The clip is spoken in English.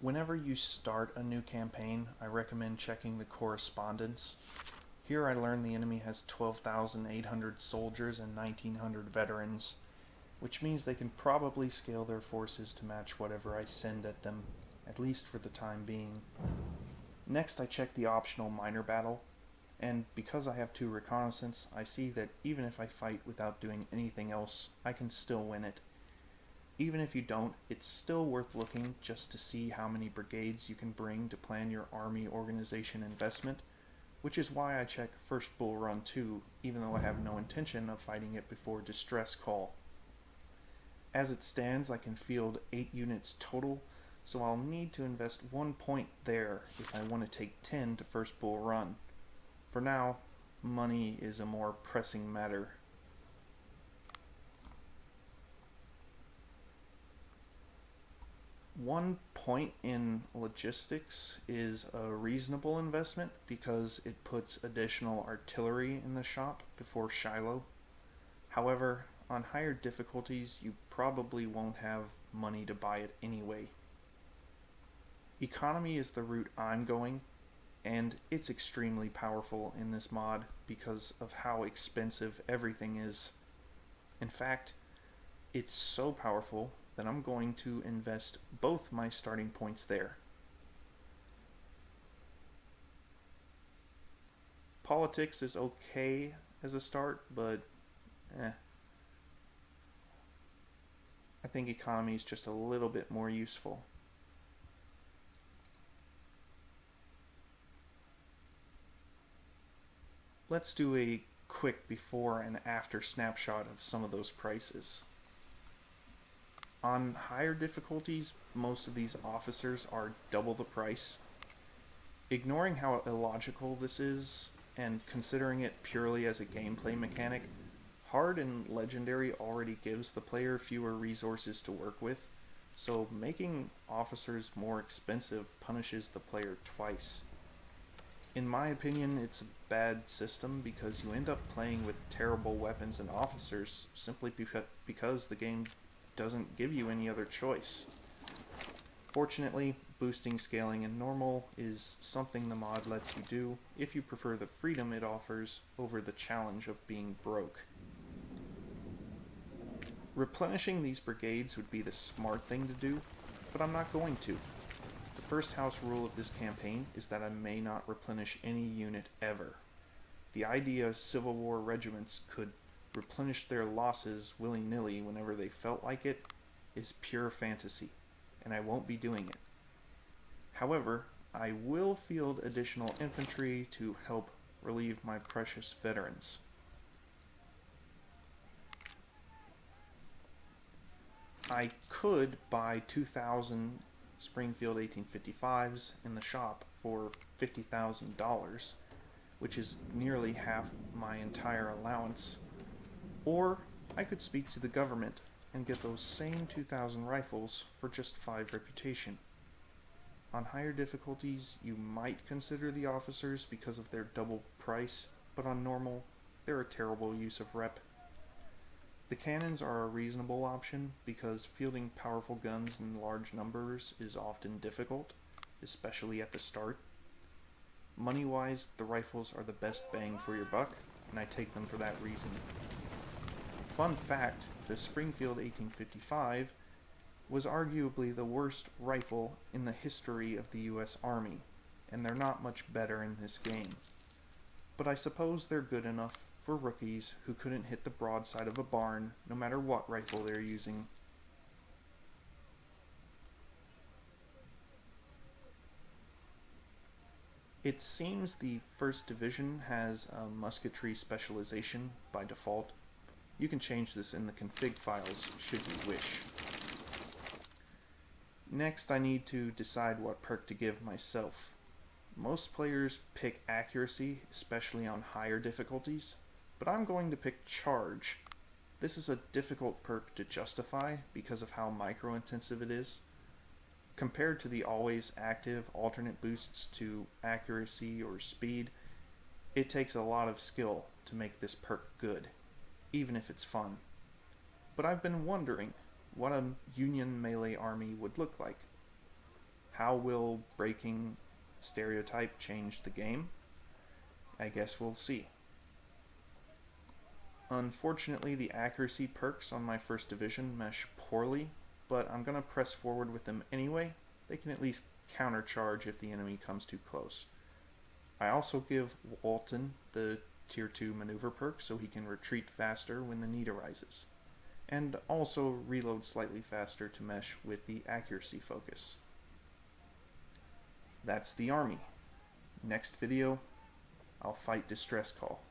Whenever you start a new campaign, I recommend checking the correspondence. Here I learned the enemy has 12,800 soldiers and 1,900 veterans, which means they can probably scale their forces to match whatever I send at them, at least for the time being. Next I check the optional minor battle, and because I have 2 reconnaissance, I see that even if I fight without doing anything else, I can still win it. Even if you don't, it's still worth looking just to see how many brigades you can bring to plan your army organization investment, which is why I check First Bull Run too, even though I have no intention of fighting it before distress call. As it stands, I can field 8 units total, so I'll need to invest 1 point there if I want to take 10 to First Bull Run. For now, money is a more pressing matter. 1 point in logistics is a reasonable investment because it puts additional artillery in the shop before Shiloh. However, on higher difficulties, you probably won't have money to buy it anyway. Economy is the route I'm going, and it's extremely powerful in this mod because of how expensive everything is. In fact, it's so powerful that I'm going to invest both my starting points there. Politics is okay as a start, but I think economy is just a little bit more useful. Let's do a quick before and after snapshot of some of those prices. On higher difficulties, most of these officers are double the price. Ignoring how illogical this is, and considering it purely as a gameplay mechanic, hard and legendary already gives the player fewer resources to work with, so making officers more expensive punishes the player twice. In my opinion, it's a bad system because you end up playing with terrible weapons and officers simply because the game doesn't give you any other choice. Fortunately, boosting, scaling, and normal is something the mod lets you do if you prefer the freedom it offers over the challenge of being broke. Replenishing these brigades would be the smart thing to do, but I'm not going to. The first house rule of this campaign is that I may not replenish any unit ever. The idea Civil War regiments could replenish their losses willy-nilly whenever they felt like it is pure fantasy, and I won't be doing it. However, I will field additional infantry to help relieve my precious veterans. I could buy 2,000 Springfield 1855s in the shop for $50,000, which is nearly half my entire allowance. Or I could speak to the government and get those same 2,000 rifles for just 5 reputation. On higher difficulties, you might consider the officers because of their double price, but on normal, they're a terrible use of rep. The cannons are a reasonable option because fielding powerful guns in large numbers is often difficult, especially at the start. Money-wise, the rifles are the best bang for your buck, and I take them for that reason. Fun fact, the Springfield 1855 was arguably the worst rifle in the history of the US Army, and they're not much better in this game. But I suppose they're good enough for rookies who couldn't hit the broadside of a barn no matter what rifle they're using. It seems the 1st Division has a musketry specialization by default. You can change this in the config files should you wish. Next, I need to decide what perk to give myself. Most players pick accuracy, especially on higher difficulties, but I'm going to pick charge. This is a difficult perk to justify because of how micro-intensive it is. Compared to the always active alternate boosts to accuracy or speed, it takes a lot of skill to make this perk good, even if it's fun. But I've been wondering what a Union melee army would look like. How will breaking stereotype change the game? I guess we'll see. Unfortunately, the accuracy perks on my first division mesh poorly, but I'm going to press forward with them anyway. They can at least countercharge if the enemy comes too close. I also give Walton the tier 2 maneuver perk so he can retreat faster when the need arises, and also reload slightly faster to mesh with the accuracy focus. That's the army. Next video, I'll fight Distress Call.